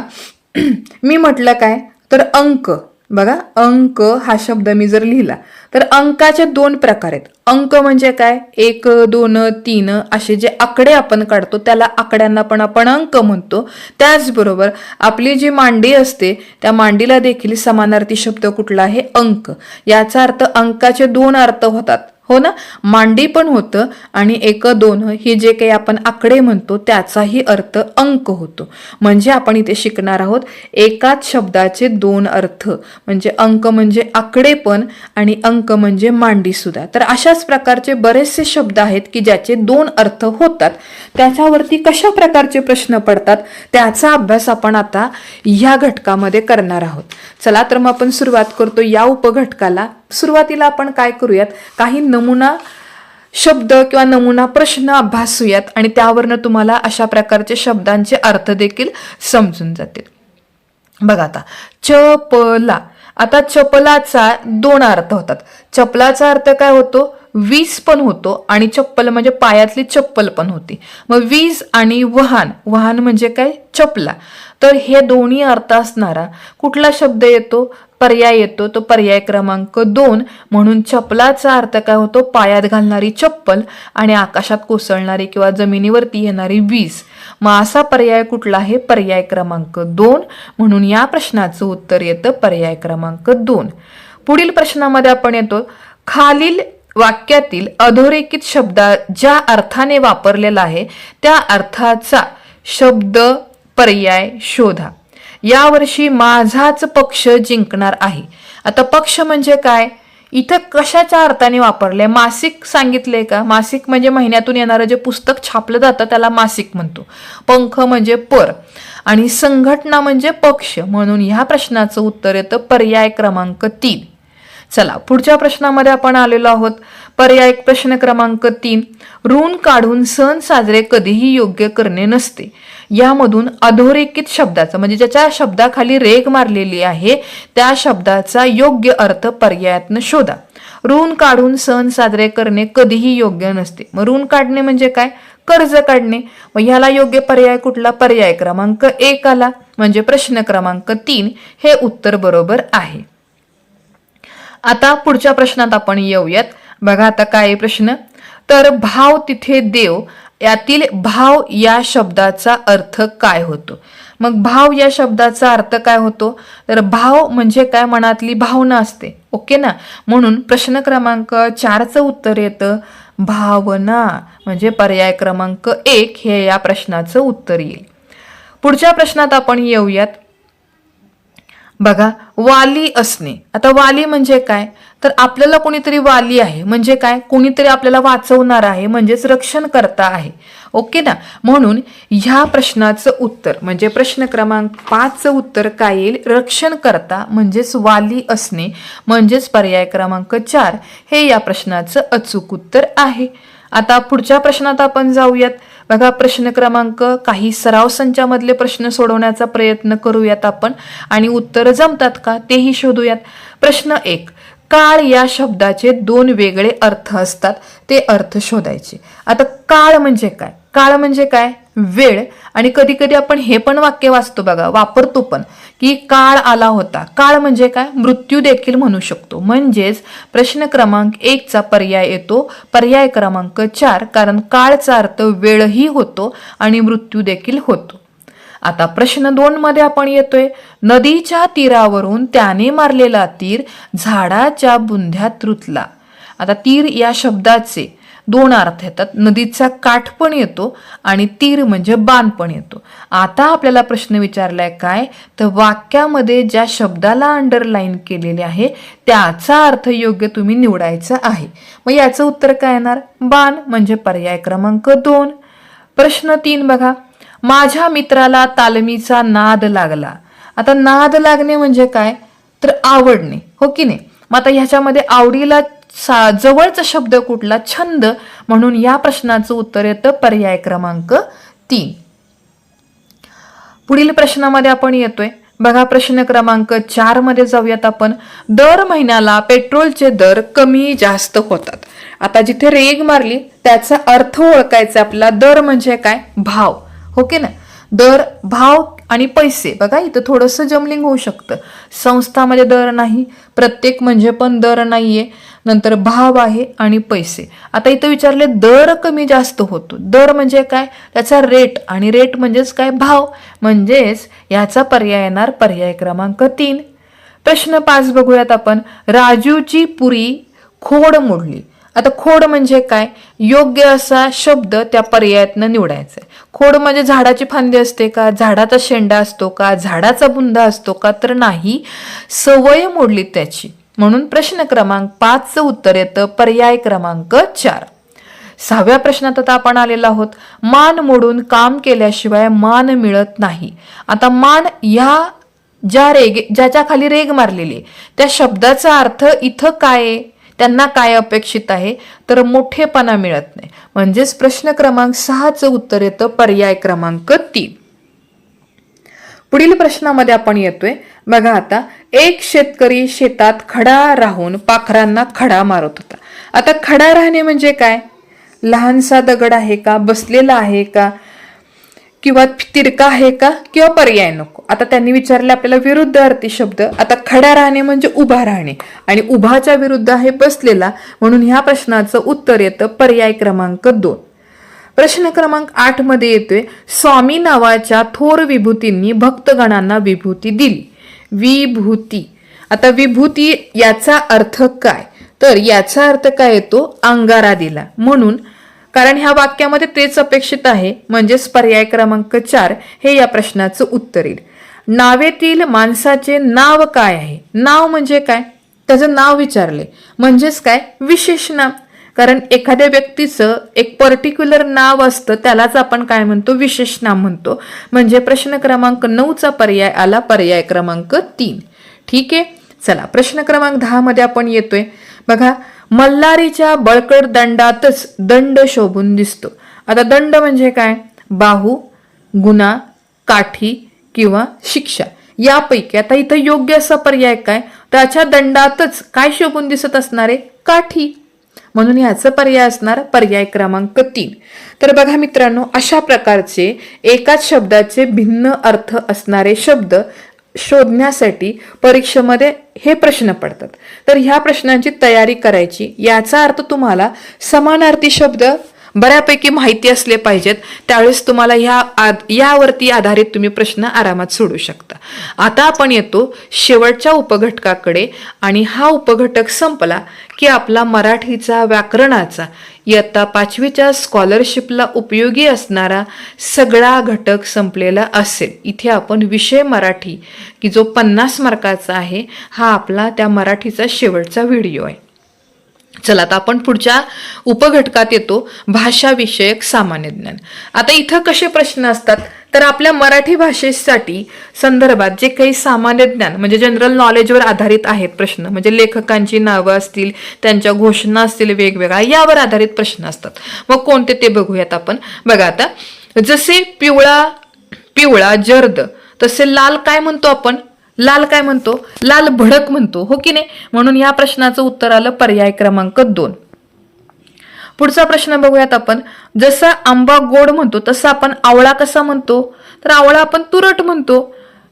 मी म्हटलं काय, तर अंक. बघा, अंक हा शब्द मी जर लिहिला तर अंकाचे दोन प्रकार आहेत. अंक म्हणजे काय, 1 2 3 असे जे आकडे आपण काढतो त्याला आकड्यांना पण आपण अंक म्हणतो. त्याचबरोबर आपली जी मांडी असते त्या मांडीला देखील समानार्थी शब्द कुठला आहे, अंक. याचा अर्थ अंकाचे दोन अर्थ होतात, हो ना. मांडी पण होतं आणि 1 2 हे जे काही आपण आकडे म्हणतो त्याचाही अर्थ अंक होतो. म्हणजे आपण इथे शिकणार आहोत एकाच शब्दाचे दोन अर्थ, म्हणजे अंक म्हणजे आकडे पण आणि अंक म्हणजे मांडी सुद्धा. तर अशाच प्रकारचे बरेचसे शब्द आहेत की ज्याचे दोन अर्थ होतात. त्याच्यावरती कशा प्रकारचे प्रश्न पडतात त्याचा अभ्यास आपण आता या घटकामध्ये करणार आहोत. चला तर मग आपण सुरुवात करतो या उपघटकाला. सुरुवातीला आपण काय करूयात, काही नमुना शब्द किंवा नमुना प्रश्न अभ्यासूयात आणि त्यावरनं तुम्हाला अशा प्रकारचे शब्दांचे अर्थ देखील समजून जातील. बघा आता, चपला. आता चपलाचा दोन अर्थ होतात. चपलाचा अर्थ काय होतो, वीज पण होतो आणि चप्पल म्हणजे पायातली चप्पल पण होती. मग वीज आणि वाहन, वाहन म्हणजे काय, चपला. तर हे दोन्ही अर्थ असणारा कुठला शब्द येतो, पर्याय येतो. तो पर्याय क्रमांक 2. म्हणून चपलाचा अर्थ काय होतो, पायात घालणारी चप्पल आणि आकाशात कोसळणारी किंवा जमिनीवरती येणारी वीज. मग असा पर्याय कुठला आहे, पर्याय क्रमांक 2. म्हणून या प्रश्नाचं उत्तर येतं पर्याय क्रमांक 2. पुढील प्रश्नामध्ये आपण येतो, खालील वाक्यातील अधोरेखित शब्द ज्या अर्थाने वापरलेला आहे त्या अर्थाचा शब्द पर्याय शोधा. यावर्षी माझाच पक्ष जिंकणार आहे. आता पक्ष म्हणजे काय, इथं कशाच्या अर्थाने वापरले, मासिक सांगितले का. मासिक म्हणजे महिन्यातून येणारं जे पुस्तक छापलं जातं त्याला मासिक म्हणतो. पंख म्हणजे पर आणि संघटना म्हणजे पक्ष. म्हणून ह्या प्रश्नाचं उत्तर येतं पर्याय क्रमांक 3. चला पुढच्या प्रश्नामध्ये आपण आलेलो आहोत. पर्याय प्रश्न क्रमांक 3, ऋण काढून सण साजरे कधीही योग्य करणे नसते. यामधून अधोरेखित शब्दाचा म्हणजे ज्याच्या शब्दाखाली रेघ मारलेली आहे त्या शब्दाचा योग्य अर्थ पर्यायातनं शोधा. ऋण काढून सण साजरे करणे कधीही योग्य नसते. मग ऋण काढणे म्हणजे काय, कर्ज काढणे. मग ह्याला योग्य पर्याय कुठला, पर्याय क्रमांक 1 आला. म्हणजे प्रश्न क्रमांक 3 हे उत्तर बरोबर आहे. आता पुढच्या प्रश्नात आपण येऊयात. बघा आता काय प्रश्न, तर भाव तिथे देव यातील भाव या शब्दाचा अर्थ काय होतो. मग भाव या शब्दाचा अर्थ काय होतो, तर भाव म्हणजे काय, मनातली भावना असते. ओके ना. म्हणून प्रश्न क्रमांक 4चं उत्तर येतं भावना. म्हणजे पर्याय क्रमांक 1 हे या प्रश्नाचं उत्तर येईल. पुढच्या प्रश्नात आपण येऊयात. बघा, वाली असणे. आता वाली म्हणजे काय, तर आपल्याला कोणीतरी वाली आहे म्हणजे काय, कोणीतरी आपल्याला वाचवणार आहे म्हणजेच रक्षण करता आहे. ओके ना. म्हणून ह्या प्रश्नाचं उत्तर म्हणजे प्रश्न क्रमांक 5चं उत्तर काय येईल, रक्षण करता म्हणजेच वाली असणे म्हणजेच पर्याय क्रमांक 4 हे या प्रश्नाचं अचूक उत्तर आहे. आता पुढच्या प्रश्नात आपण जाऊयात. बघा, प्रश्न क्रमांक काही सराव संचामधले प्रश्न सोडवण्याचा प्रयत्न करूयात आपण आणि उत्तर जमतात का तेही शोधूयात. प्रश्न 1, काळ या शब्दाचे 2 वेगळे अर्थ असतात, ते अर्थ शोधायचे. आता काळ म्हणजे काय, काळ म्हणजे काय, वेळ. आणि कधी कधी आपण हे पण वाक्य वाचतो बघा, वापरतो पण, की काळ आला होता. काळ म्हणजे काय, मृत्यू देखील म्हणू शकतो. म्हणजेच प्रश्न क्रमांक 1चा पर्याय येतो पर्याय क्रमांक 4. कारण काळचा अर्थ वेळही होतो आणि मृत्यू देखील होतो. आता प्रश्न 2 मध्ये आपण येतोय, नदीच्या तीरावरून त्याने मारलेला तीर झाडाच्या बुंध्यात रुतला. आता तीर या शब्दाचे 2 अर्थ येतात. नदीचा काठ पण येतो आणि तीर म्हणजे बाण पण येतो. आता आपल्याला प्रश्न विचारलाय काय, तर वाक्यामध्ये ज्या शब्दाला अंडरलाईन केलेले आहे त्याचा अर्थ योग्य तुम्ही निवडायचा आहे. मग याचं उत्तर काय येणार, बाण. म्हणजे पर्याय क्रमांक 2. प्रश्न 3 बघा, माझ्या मित्राला तालमीचा नाद लागला. आता नाद लागणे म्हणजे काय, तर आवडणे. हो की नाही. मग आता ह्याच्यामध्ये आवडीला जवळचा शब्द कुठला? छंद. म्हणून या प्रश्नाचं उत्तर येतं पर्याय क्रमांक 3. पुढील प्रश्नामध्ये आपण येतोय बघा, प्रश्न क्रमांक 4 मध्ये जाऊयात आपण. दर महिन्याला पेट्रोलचे दर कमी जास्त होतात. आता जिथे रेग मारली त्याचा अर्थ ओळखायचा आपला. दर म्हणजे काय? भाव, हो की ना. दर, भाव आणि पैसे. बघा इथं थोडंसं जमलिंग होऊ शकतं. संस्थामध्ये दर नाही, प्रत्येक म्हणजे पण दर नाहीये, नंतर भाव आहे आणि पैसे. आता इथं विचारले दर कमी जास्त होतो. दर म्हणजे काय? त्याचा रेट, आणि रेट म्हणजेच काय? भाव. म्हणजेच याचा पर्याय येणार पर्याय क्रमांक 3. प्रश्न 5 बघूयात आपण. राजूची पुरी खोड मोडली. आता खोड म्हणजे काय? योग्य असा शब्द त्या पर्यायातनं निवडायचा. खोड म्हणजे झाडाची फांदी असते का? झाडाचा शेंडा असतो का? झाडाचा बुंदा असतो का? तर नाही, सवय मोडली त्याची. म्हणून प्रश्न क्रमांक 5चं उत्तर येतं पर्याय क्रमांक 4. 6व्या प्रश्नात आता आपण आलेलो आहोत. मान मोडून काम केल्याशिवाय मान मिळत नाही. आता मान ह्या ज्याच्या खाली रेग मारलेली त्या शब्दाचा अर्थ इथं काय? त्यांना काय अपेक्षित आहे? तर मोठेपणा मिळत नाही. म्हणजेच प्रश्न क्रमांक 6चं उत्तर येतं पर्याय क्रमांक 3. पुढील प्रश्नामध्ये आपण येतोय बघा आता. एक शेतकरी शेतात खडा राहून पाखरांना खडा मारत होता. आता खडा राहणे म्हणजे काय? लहानसा दगड आहे का? बसलेला आहे का? किंवा तिरका आहे का? किंवा पर्याय नको. आता त्यांनी विचारले आपल्याला विरुद्ध अर्थी शब्द. आता खडा राहणे म्हणजे उभा राहणे, आणि उभाच्या विरुद्ध आहे बसलेला. म्हणून ह्या प्रश्नाचं उत्तर येतं पर्याय क्रमांक 2. प्रश्न क्रमांक 8 मध्ये येतोय. स्वामी नावाच्या थोर विभूतींनी भक्तगणांना विभूती दिली. विभूती. आता विभूती याचा अर्थ काय? तर याचा अर्थ काय येतो? अंगारा दिला. म्हणून कारण ह्या वाक्यामध्ये तेच अपेक्षित आहे, म्हणजेच पर्याय क्रमांक 4 हे या प्रश्नाचं उत्तर येईल. नावेतील माणसाचे नाव काय आहे? नाव म्हणजे काय? त्याचं नाव विचारले म्हणजेच काय? विशेष नाम. कारण एखाद्या व्यक्तीचं एक पर्टिक्युलर नाव असतं, त्यालाच आपण काय म्हणतो? विशेष नाम म्हणतो. म्हणजे प्रश्न क्रमांक 9चा पर्याय आला पर्याय क्रमांक 3. ठीक आहे, चला प्रश्न क्रमांक 10 मध्ये आपण येतोय बघा. मल्हारीच्या बळकट दंडातच दंड शोभून दिसतो. आता दंड म्हणजे काय? बाहू, गुन्हा, काठी किंवा शिक्षा यापैकी. आता इथं योग्य असा पर्याय काय? त्याच्या दंडातच काय शोभून दिसत असणार आहे? काठी. म्हणून याचा पर्याय असणार पर्याय क्रमांक 3. तर बघा मित्रांनो, अशा प्रकारचे एकाच शब्दाचे भिन्न अर्थ असणारे शब्द शोधण्यासाठी परीक्षेमध्ये हे प्रश्न पडतात. तर ह्या प्रश्नांची तयारी करायची. याचा अर्थ तुम्हाला समानार्थी शब्द बऱ्यापैकी माहिती असले पाहिजेत. त्यावेळेस तुम्हाला यावरती आधारित तुम्ही प्रश्न आरामात सोडू शकता. आता आपण येतो शेवटच्या उपघटकाकडे, आणि हा उपघटक संपला की आपला मराठीचा, व्याकरणाचा इयत्ता 5वीच्या स्कॉलरशिपला उपयोगी असणारा सगळा घटक संपलेला असेल. इथे आपण विषय मराठी की जो 50 मार्काचा आहे, हा आपला त्या मराठीचा शेवटचा व्हिडिओ आहे. चला आता आपण पुढच्या उपघटकात येतो, भाषा विषयक सामान्य ज्ञान. आता इथं कसे प्रश्न असतात? तर आपल्या मराठी भाषेसाठी संदर्भात जे काही सामान्य ज्ञान म्हणजे जनरल नॉलेजवर आधारित आहेत प्रश्न, म्हणजे लेखकांची नावं असतील, त्यांच्या घोषणा असतील वेगवेगळ्या, यावर आधारित प्रश्न असतात. मग कोणते ते बघूयात आपण. बघा आता, जसे पिवळा जर्द, तसे लाल काय म्हणतो आपण? लाल काय म्हणतो? लाल भडक म्हणतो, हो की नाही? म्हणून या प्रश्नाचं उत्तर आलं पर्याय क्रमांक 2. पुढचा प्रश्न बघूयात आपण. जसा आंबा गोड म्हणतो तसा आपण आवळा कसा म्हणतो? तर आवळा आपण तुरट म्हणतो,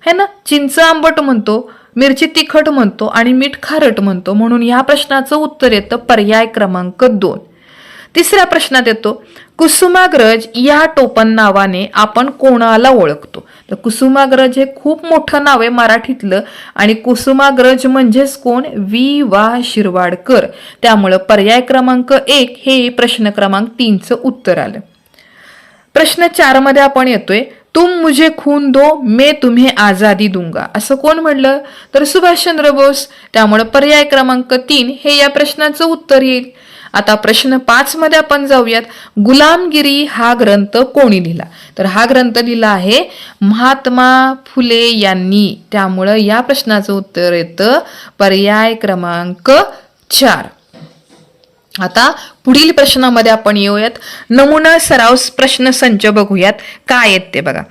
है ना. चिंच आंबट म्हणतो, मिरची तिखट म्हणतो, आणि मीठ खारट म्हणतो. म्हणून या प्रश्नाचं उत्तर येतं पर्याय क्रमांक 2. तिसऱ्या प्रश्नात येतो. कुसुमाग्रज या टोपण नावाने आपण कोणाला ओळखतो? तर कुसुमाग्रज हे खूप मोठं नाव आहे मराठीतलं, आणि कुसुमाग्रज म्हणजेच कोण? वि.वा. शिरवाडकर. त्यामुळं पर्याय क्रमांक 1 हे प्रश्न क्रमांक 3चं उत्तर आलं. प्रश्न 4 मध्ये आपण येतोय. तुम मुझे खून दो मैं तुम्हें आजादी दूंगा, असं कोण म्हणलं? तर सुभाषचंद्र बोस. त्यामुळे पर्याय क्रमांक 3 हे या प्रश्नाचं उत्तर येईल. आता प्रश्न 5 मध्ये आपण जाऊयात. गुलामगिरी हा ग्रंथ कोणी लिहिला? तर हा ग्रंथ लिहिला आहे महात्मा फुले यांनी. त्यामुळं या प्रश्नाचं उत्तर येतं पर्याय क्रमांक 4. आता पुढील प्रश्नामध्ये आपण येऊयात. नमुना सराव प्रश्न संच बघूयात काय आहेत ते बघा.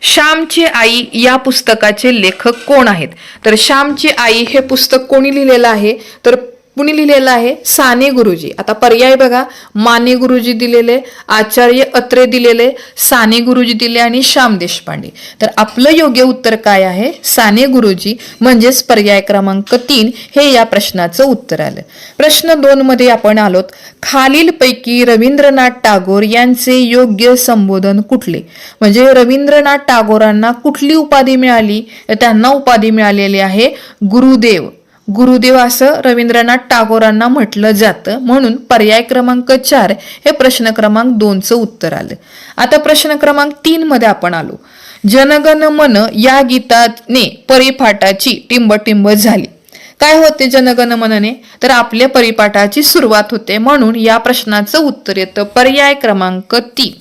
श्यामची आई या पुस्तकाचे लेखक कोण आहेत? तर श्यामची आई हे पुस्तक कोणी लिहिलेलं आहे? तर कुणी लिहिलेलं आहे? साने गुरुजी. आता पर्याय बघा, माने गुरुजी दिलेले, आचार्य अत्रे दिलेले, साने गुरुजी दिले आणि श्याम देशपांडे. तर आपलं योग्य उत्तर काय आहे? साने गुरुजी, म्हणजेच पर्याय क्रमांक 3 हे या प्रश्नाचं उत्तर आलं. प्रश्न 2 मध्ये आपण आलोत. खालीलपैकी रवींद्रनाथ टागोर यांचे योग्य संबोधन कुठले? म्हणजे रवींद्रनाथ टागोरांना कुठली उपाधी मिळाली? त्यांना उपाधी मिळालेली आहे गुरुदेव. गुरुदेव असं रवींद्रनाथ टागोरांना म्हटलं जातं. म्हणून पर्याय क्रमांक 4 हे प्रश्न क्रमांक 2चं उत्तर आलं. आता प्रश्न क्रमांक 3 मध्ये आपण आलो. जनगण मन या गीताने परिपाठाची टिंबटिंब झाली. काय होते जनगण मनने? तर आपल्या परिपाठाची सुरुवात होते. म्हणून या प्रश्नाचं उत्तर येतं पर्याय क्रमांक 3.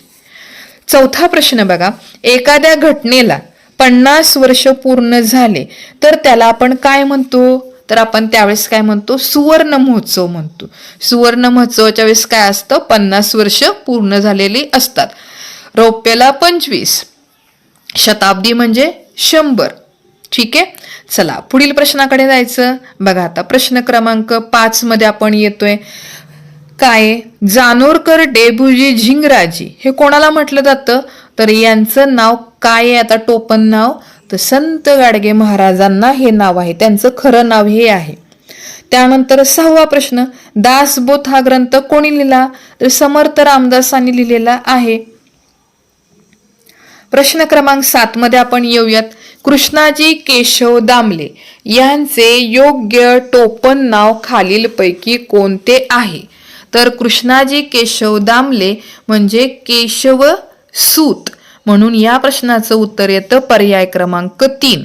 चौथा प्रश्न बघा. एखाद्या घटनेला 50 वर्ष पूर्ण झाले तर त्याला आपण काय म्हणतो? तर आपण त्यावेळेस काय म्हणतो? सुवर्ण महोत्सव म्हणतो. सुवर्ण महोत्सवाच्या वेळेस काय असतं? 50 वर्ष पूर्ण झालेली असतात. रौप्याला 25, शताब्दी म्हणजे 100. ठीक आहे, चला पुढील प्रश्नाकडे जायचं. बघा आता प्रश्न क्रमांक 5 मध्ये आपण येतोय. काय? जानोरकर डेबुजी झिंगराजी हे कोणाला म्हटलं जातं? तर यांचं नाव काय आहे? आता टोपण नाव. तर संत गाडगे महाराजांना हे नाव आहे. त्यांचं खरं नाव हे आहे. त्यानंतर 6वा प्रश्न. दासबोध हा ग्रंथ कोणी लिहिला? तर समर्थ रामदासांनी लिहिलेला आहे. प्रश्न क्रमांक 7 मध्ये आपण येऊयात. कृष्णाजी केशव दामले यांचे योग्य टोपण नाव खालीलपैकी कोणते आहे? तर कृष्णाजी केशव दामले म्हणजे केशव सूत. म्हणून या प्रश्नाचं उत्तर येतं पर्याय क्रमांक 3.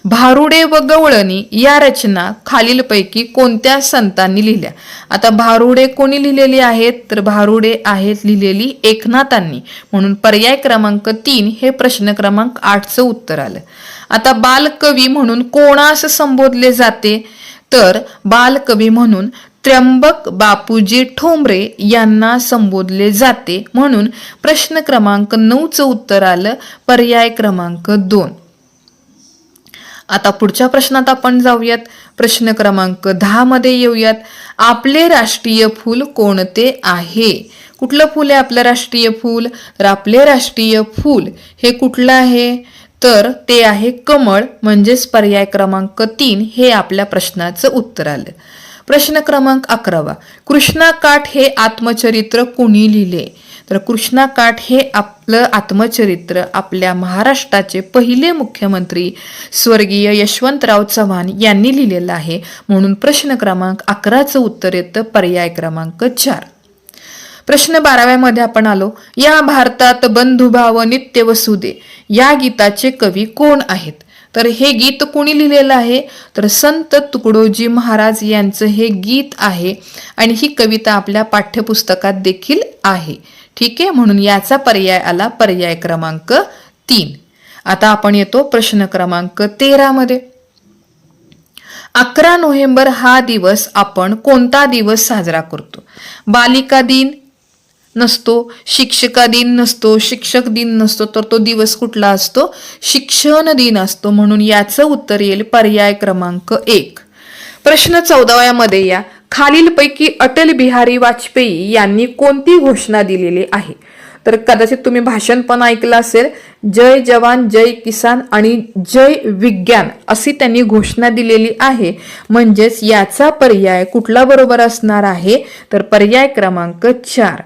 भारुडे व गवळणी या रचना खालीलपैकी कोणत्या संतांनी लिहिल्या? आता भारुडे कोणी लिहिलेली आहेत? तर भारुडे आहेत लिहिलेली एकनाथांनी. म्हणून पर्याय क्रमांक 3 हे प्रश्न क्रमांक 8चं उत्तर आलं. आता बालकवी म्हणून कोणास संबोधले जाते? तर बालकवी म्हणून त्र्यंबक बापूजी ठोंबरे यांना संबोधले जाते. म्हणून प्रश्न क्रमांक 9चं उत्तर आलं पर्याय क्रमांक 2. आता पुढच्या प्रश्नात आपण जाऊयात. प्रश्न क्रमांक 10 मध्ये येऊयात. आपले राष्ट्रीय फूल कोणते आहे? कुठलं फूल आहे आपलं राष्ट्रीय फूल? तर आपले राष्ट्रीय फूल हे कुठलं आहे? तर ते आहे कमळ. म्हणजेच पर्याय क्रमांक 3 हे आपल्या प्रश्नाचं उत्तर आलं. प्रश्न क्रमांक 11. कृष्णा काठ हे आत्मचरित्र कोणी लिहिले? तर कृष्णा काठ हे आपलं आत्मचरित्र आपल्या महाराष्ट्राचे पहिले मुख्यमंत्री स्वर्गीय यशवंतराव चव्हाण यांनी लिहिलेलं आहे. म्हणून प्रश्न क्रमांक 11चं उत्तर येतं पर्याय क्रमांक 4. प्रश्न 12व्या मध्ये आपण आलो. या भारतात बंधुभाव नित्य वसुदे या गीताचे कवी कोण आहेत? तर हे गीत कोणी लिहिलेलं आहे? तर संत तुकडोजी महाराज यांचं हे गीत आहे. आणि ही कविता आपल्या पाठ्यपुस्तकात देखील आहे. ठीक आहे, म्हणून याचा पर्याय आला पर्याय क्रमांक 3. आता आपण येतो प्रश्न क्रमांक 13 मध्ये. 11 नोव्हेंबर हा दिवस आपण कोणता दिवस साजरा करतो? बालिका दिन नसतो, शिक्षका दिन नसतो, शिक्षक दिन नसतो, तर तो दिवस कुठला असतो? शिक्षण दिन असतो. म्हणून याचं उत्तर येईल पर्याय क्रमांक 1. प्रश्न 14व्या मध्ये या. खालीलपैकी अटल बिहारी वाजपेयी यांनी कोणती घोषणा दिलेली आहे? तर कदाचित तुम्ही भाषण पण ऐकलं असेल. जय जवान जय किसान आणि जय विज्ञान अशी त्यांनी घोषणा दिलेली आहे. म्हणजेच याचा पर्याय कुठला बरोबर असणार आहे? तर पर्याय क्रमांक 4.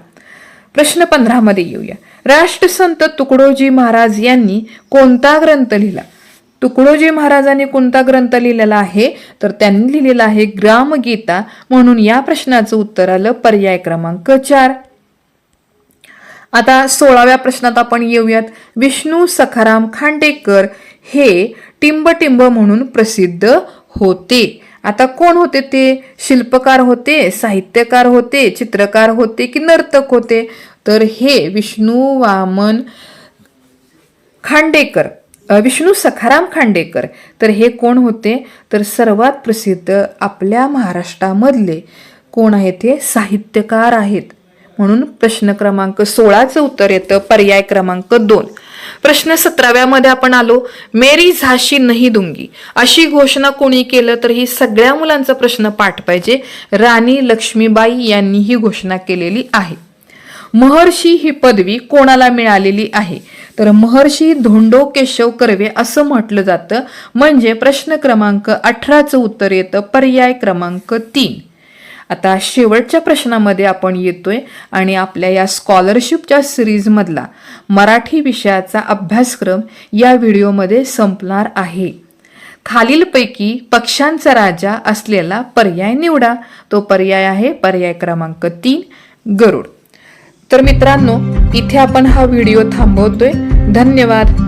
प्रश्न 15 मध्ये येऊया. राष्ट्रसंत तुकडोजी महाराज यांनी कोणता ग्रंथ लिहिला? तुकडोजी महाराजांनी कोणता ग्रंथ लिहिलेला आहे? तर त्यांनी लिहिलेला आहे ग्रामगीता. म्हणून या प्रश्नाचं उत्तर आलं पर्याय क्रमांक 4. आता 16व्या प्रश्नात आपण येऊयात. विष्णू सखाराम खांडेकर हे टिंबटिंब म्हणून प्रसिद्ध होते. आता कोण होते ते? शिल्पकार होते, साहित्यकार होते, चित्रकार होते की नर्तक होते? तर हे विष्णू वामन खांडेकर, विष्णू सखाराम खांडेकर. तर हे कोण होते? तर सर्वात प्रसिद्ध आपल्या महाराष्ट्रामधले कोण आहेत? हे साहित्यकार आहेत. म्हणून प्रश्न क्रमांक 16चं उत्तर येतं पर्याय क्रमांक 2. प्रश्न 17व्यामध्ये आपण आलो. मेरी झाशी नहीं दूंगी अशी घोषणा कोणी केलं? तर ही सगळ्या मुलांचा प्रश्न पाठ पाहिजे. राणी लक्ष्मीबाई यांनी ही घोषणा केलेली आहे. महर्षी ही पदवी कोणाला मिळालेली आहे? तर महर्षी धोंडो केशव कर्वे असं म्हटलं जातं. म्हणजे प्रश्न क्रमांक 18चं उत्तर येतं पर्याय क्रमांक 3. आता शेवटच्या प्रश्नामध्ये आपण येतोय आणि आपल्या या स्कॉलरशिपच्या सिरीजमधला मराठी विषयाचा अभ्यासक्रम या व्हिडिओमध्ये संपणार आहे. खालीलपैकी पक्ष्यांचा राजा असलेला पर्याय निवडा. तो पर्याय आहे पर्याय क्रमांक 3 गरुड. तर मित्रांनो, इथे आपण हा व्हिडिओ थांबवतोय. धन्यवाद.